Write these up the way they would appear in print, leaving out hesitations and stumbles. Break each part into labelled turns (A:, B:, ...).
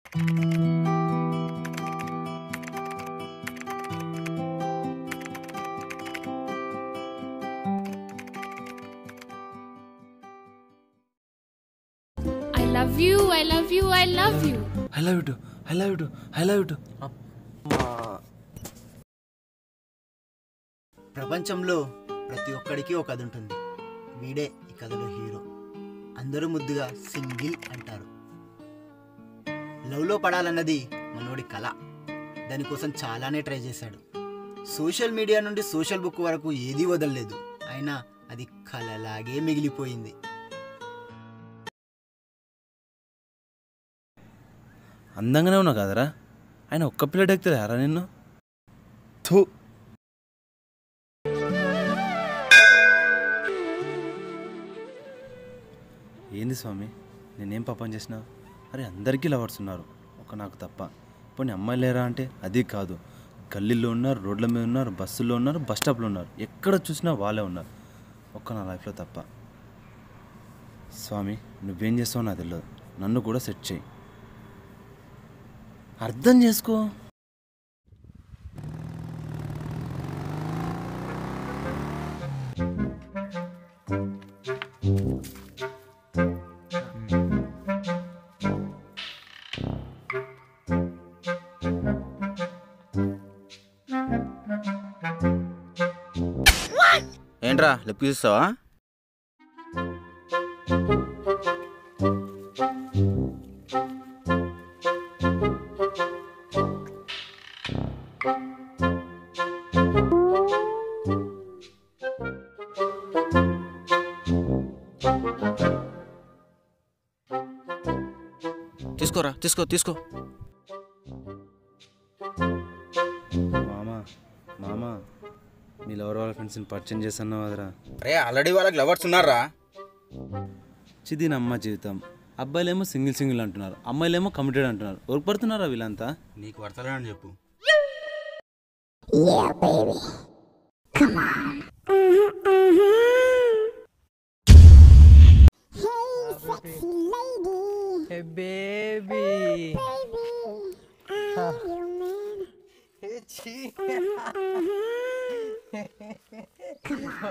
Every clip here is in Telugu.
A: love you, I love you, I love you.
B: I love you too, I love you too, I love you too.
C: ప్రపంచంలో ప్రతి ఒక్కడికి ఒక కథ ఉంటుంది. వీడే ఈ కథలో హీరో. అందరూ ముద్దుగా సింగిల్ అంటారు. లవ్లో పడాలన్నది మనోడి కళ. దానికోసం చాలానే ట్రై చేశాడు. సోషల్ మీడియా నుండి సోషల్ బుక్ వరకు ఏదీ వదలలేదు. అయినా అది కళలాగే మిగిలిపోయింది.
B: అందంగానే ఉన్నావు కదరా, ఆయన ఒక్క ప్లేట్ ఎక్కుతారా నిన్ను? థూ. ఏంది స్వామి, నేనేం పాపం చేసినా? అరే అందరికీ లవర్స్ ఉన్నారు, ఒక నాకు తప్ప. పోనీ అమ్మాయిలు లేరా అంటే అది కాదు. గల్లీలో ఉన్నారు, రోడ్ల మీద ఉన్నారు, బస్సుల్లో ఉన్నారు, బస్ స్టాప్లో ఉన్నారు, ఎక్కడ చూసినా వాళ్ళే ఉన్నారు, ఒక్క నా లైఫ్లో తప్ప. స్వామి నువ్వేం చేస్తావో నాకు తెలియదు, నన్ను కూడా సెట్ చేయి, అర్థం చేసుకో.
D: ఏంట్రా లిప్ చూస్తావా? తీసుకోరా, తీసుకో తీసుకో.
B: మామా మామా, మీ లవర్ వాళ్ళ ఫ్రెండ్స్ని పరిచయం చేస్తున్నావు కదరా?
D: అరే ఆల్రెడీ వాళ్ళకి లవర్స్ ఉన్నారా?
B: చిదిన అమ్మ జీవితం. అబ్బాయిలేమో సింగిల్ సింగిల్ అంటున్నారు, అమ్మాయిలేమో కమిటెడ్ అంటున్నారు. ఎవరికి పడుతున్నారా వీళ్ళంతా?
D: నీకు పడతలేనని చెప్పు.
E: Hey baby. Baby. Love you, man. Hey chee.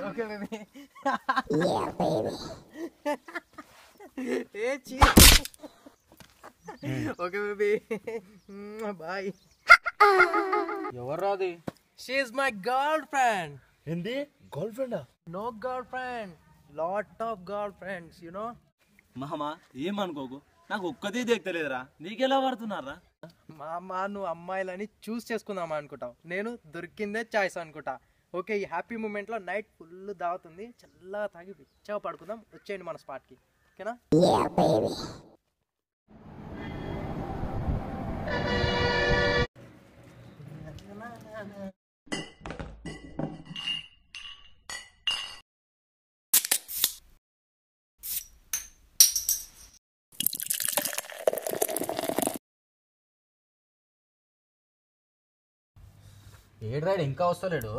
E: Okay baby. Yeah baby. Hey chee. Okay baby. Bye.
D: ఎవర్రా అది?
E: She is my girlfriend.
B: ఏంది గర్ల్ ఫ్రెండా?
E: No girlfriend. Lot of girlfriends, you know.
B: మామా ఏమనుకోకు, నాకు ఒక్కదే దిగలేదురా, నీకెలా పడుతున్నారా?
E: మామ నువ్వు అమ్మాయిలని చూస్ చేసుకుందామా అనుకుంటావు, నేను దొరికిందే చాయిస్ అనుకుంటా. ఓకే, ఈ హ్యాపీ మూమెంట్లో నైట్ ఫుల్ దావుతుంది, చల్లగా తాగి పిచ్చగా పడుకుందాం. వచ్చేయండి మన స్పాట్కి, ఓకేనా?
D: ఏడ్రాడు ఇంకా వస్తలేడు.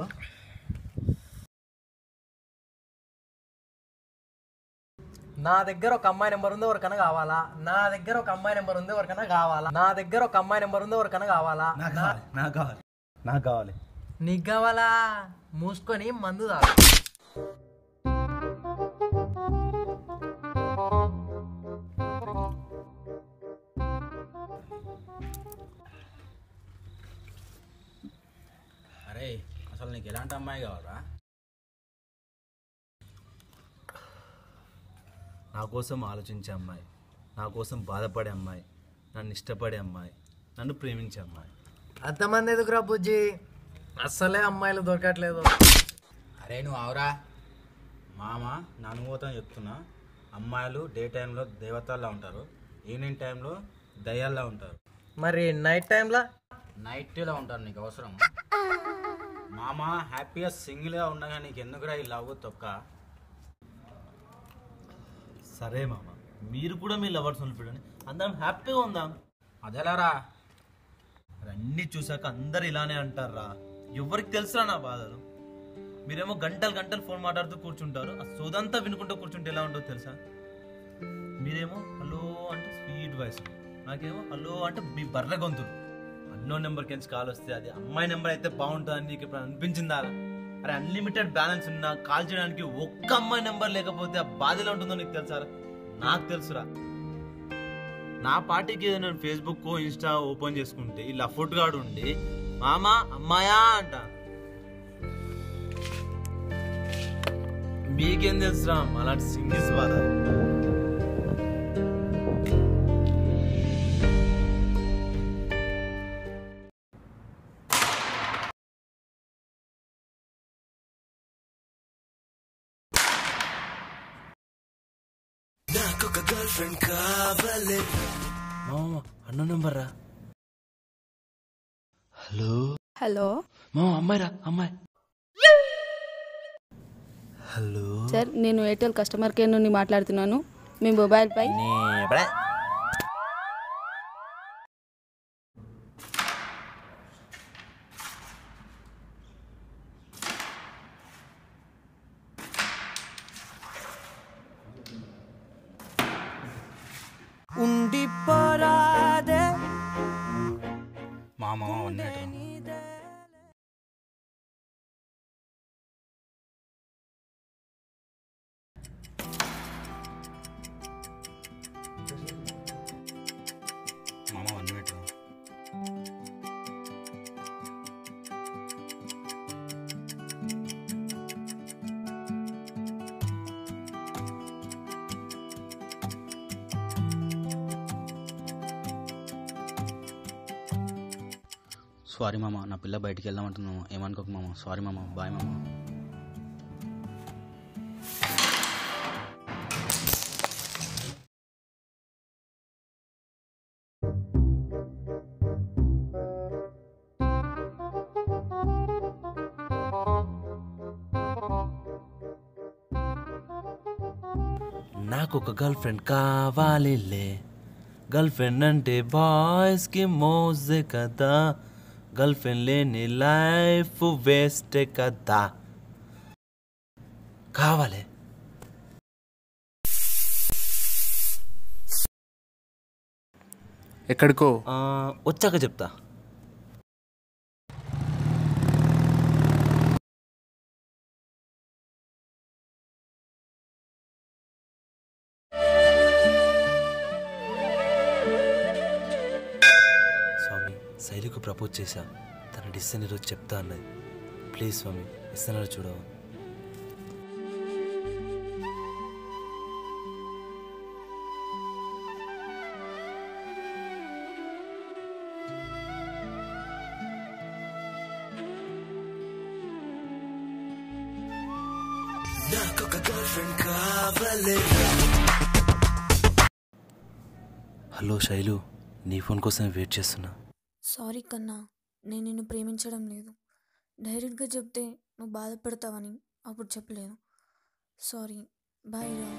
E: నా దగ్గర ఒక అమ్మాయి నెంబర్ ఉంది, ఎవరికైనా కావాలా? నా దగ్గర ఒక అమ్మాయి నెంబర్ ఉంది, ఎవరికైనా కావాలా? నా దగ్గర ఒక అమ్మాయి నెంబర్ ఉంది, ఎవరికైనా కావాలా?
B: నాకు కావాలి.
E: నీకు కావాలా? మూసుకొని మందు తాగు.
D: అరే అసలు నీకు ఎలాంటి అమ్మాయి కావాలా?
B: నా కోసం ఆలోచించే అమ్మాయి, నా కోసం బాధపడే అమ్మాయి, నన్ను ఇష్టపడే అమ్మాయి, నన్ను ప్రేమించే అమ్మాయి.
E: అంతమంది ఎదుగురా బుజ్జి, అస్సలే అమ్మాయిలు దొరకట్లేదు.
D: అరే నువ్వు అవరా మామ, నా అనుభూతం చెప్తున్నా. అమ్మాయిలు డే టైంలో దేవతల్లా ఉంటారు, ఈవినింగ్ టైంలో దయ్యాల్లా ఉంటారు.
E: మరి నైట్ టైంలో?
D: నైట్లో ఉంటారు. నీకు అవసరం మామ? హ్యాపీగా సింగిల్గా ఉండగా నీకు ఎందుకురా ఈ లవ్ తొక్క?
B: సరే మామ, మీరు కూడా మీ లవర్స్ నిలిపిడండి, అందరం హ్యాపీగా ఉందాం.
D: అదేలారా?
B: అన్నీ చూసాక అందరు ఇలానే అంటారా? ఎవరికి తెలుసురా నా బాధలు? మీరేమో గంటలు గంటలు ఫోన్ మాట్లాడుతూ కూర్చుంటారు, ఆ సోదంతా వినుకుంటూ కూర్చుంటే ఎలా ఉంటుందో తెలుసా? మీరేమో హలో అంటే స్వీట్ వాయిస్, నాకేమో హలో అంటే మీ బర్రె గొంతులు. అన్నో నెంబర్కి నుంచి కాల్ వస్తే అది అమ్మాయి నెంబర్ అయితే బాగుంటుందని నీకు ఇప్పుడు అనిపించిందా? అరే అన్లిమిటెడ్ బ్యాలెన్స్ ఉన్నా కాల్ చేయడానికి ఒక్క అమ్మాయి నెంబర్ లేకపోతే ఆ బాధలో ఉంటుందో నీకు తెలుసారా? నాకు తెలుసురా. నా పార్టీకి ఏదో నేను ఫేస్బుక్ ఇన్స్టా ఓపెన్ చేసుకుంటే ఇలా ఫుడ్ గాడు ఉండి మామా అమ్మాయా అంట. మీకేం తెలుసురా అలాంటి సింగిల్స్ బాధ. అన్న నెంబర్ రా. హలో
F: హలో
B: అమ్మాయి రా అమ్మాయి. హలో
F: సార్, నేను ఎయిర్టెల్ కస్టమర్ కేర్ నుండి మాట్లాడుతున్నాను. మీ మొబైల్ పై
E: ఉండిపోరాదే
D: మామ 1 minute. మామ 1 minute. సారీ మామ, నా పిల్ల బయటికి వెళ్దామంటున్నాము, ఏమనుకోకు మామ. సారీ మామ, బాయ్ మామ.
B: నాకు ఒక గర్ల్ ఫ్రెండ్ కావాలిలే. గర్ల్ ఫ్రెండ్ అంటే బాయ్స్ కి మోజే కదా. గర్ల్ ఫ్రెండ్ లేని లైఫ్ వేస్ట్ కదా. కావాలి.
G: ఎక్కడికో
B: వచ్చాక చెప్తా. స్వామి, శైలికు ప్రపోజ్ చేశా. తన డిసిషన్ ఈరోజు చెప్తా అన్నది. ప్లీజ్ స్వామి, ఇస్తానో చూడవు. హలో శైలు, నీ ఫోన్ కోసం వెయిట్ చేస్తున్నా.
H: సారీ కన్నా, నేను నిన్ను ప్రేమించడం లేదు. డైరెక్ట్గా చెప్తే నువ్వు బాధపడతావని అప్పుడు చెప్పలేదు. సారీ, బాయ్ రా.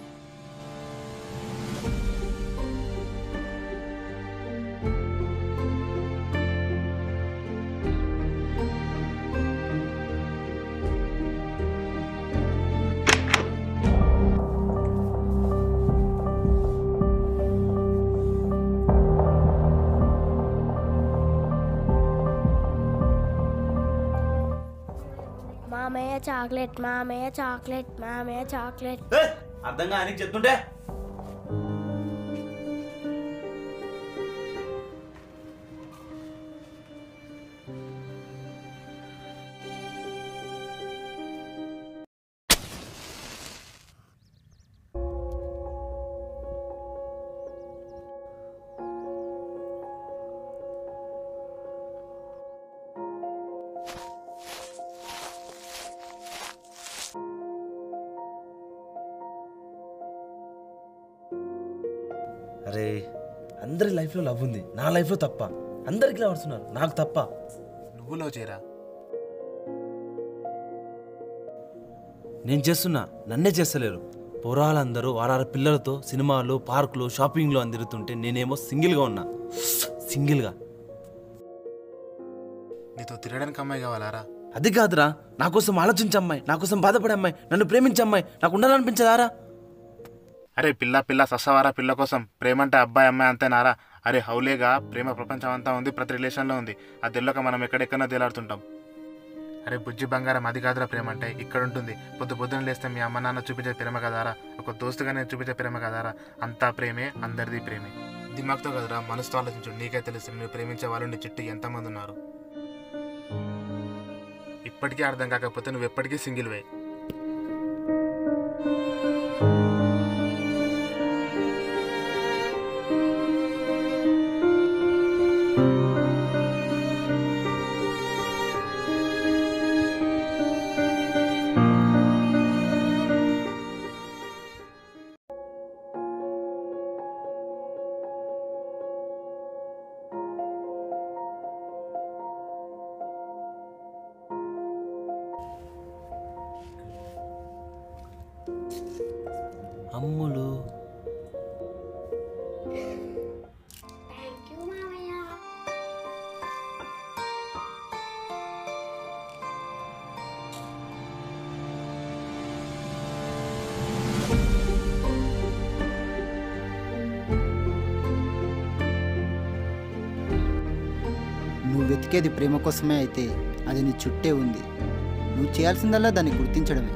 I: మామయ్య చాక్లెట్, మామయ్య చాక్లెట్, మామయ్య చాక్లెట్.
B: అర్థంగా ఆయనకి చెప్తుంటే అరే అందరి లైఫ్లో లవ్ ఉంది, నా లైఫ్లో తప్ప. అందరికి లవ్ వస్తున్నారు, నాకు తప్ప.
G: నువ్వు లవ్ చేయరా?
B: నేను చేస్తున్నా, నన్నే చేస్తలేరు. పొరాలందరూ వారాల పిల్లలతో సినిమాలు, పార్కులు, షాపింగ్లో అందిరుతుంటే నేనేమో సింగిల్గా ఉన్నా. సింగిల్గా.
G: నీతో తిరగడానికి అమ్మాయి కావాలారా?
B: అది కాదురా, నా కోసం ఆలోచించే అమ్మాయి, నా కోసం బాధపడే అమ్మాయి, నన్ను ప్రేమించే అమ్మాయి నాకు ఉండాలనిపించదారా?
G: అరే పిల్ల పిల్ల సస్తవారా? పిల్ల కోసం ప్రేమంటే అబ్బాయి అమ్మాయి అంతేనారా? అరే హౌలేగా ప్రేమ ప్రపంచం అంతా ఉంది, ప్రతి రిలేషన్లో ఉంది. అది తెలియక మనం ఎక్కడెక్కడో తేలాడుతుంటాం. అరే బుజ్జి బంగారం, అది కాదురా ప్రేమ అంటే. ఇక్కడ ఉంటుంది. పొద్దున లేస్తే మీ అమ్మ నాన్న చూపించే ప్రేమ కదారా, ఒక దోస్తుగానే చూపించే ప్రేమ కదారా. అంతా ప్రేమే, అందరిది ప్రేమే. దిమాగ్తో కదరా, మనసుతో ఆలోచించు. నీకే తెలుసు నువ్వు ప్రేమించే వాళ్ళు నీ చుట్టూ ఎంతమంది ఉన్నారు. ఇప్పటికీ అర్థం కాకపోతే నువ్వు ఎప్పటికీ సింగిల్ వే.
B: అమ్ములు
C: నువ్వు వెతికేది ప్రేమ కోసమే అయితే అది నీ చుట్టే ఉంది. నువ్వు చేయాల్సిందల్లా దాన్ని గుర్తించడమే.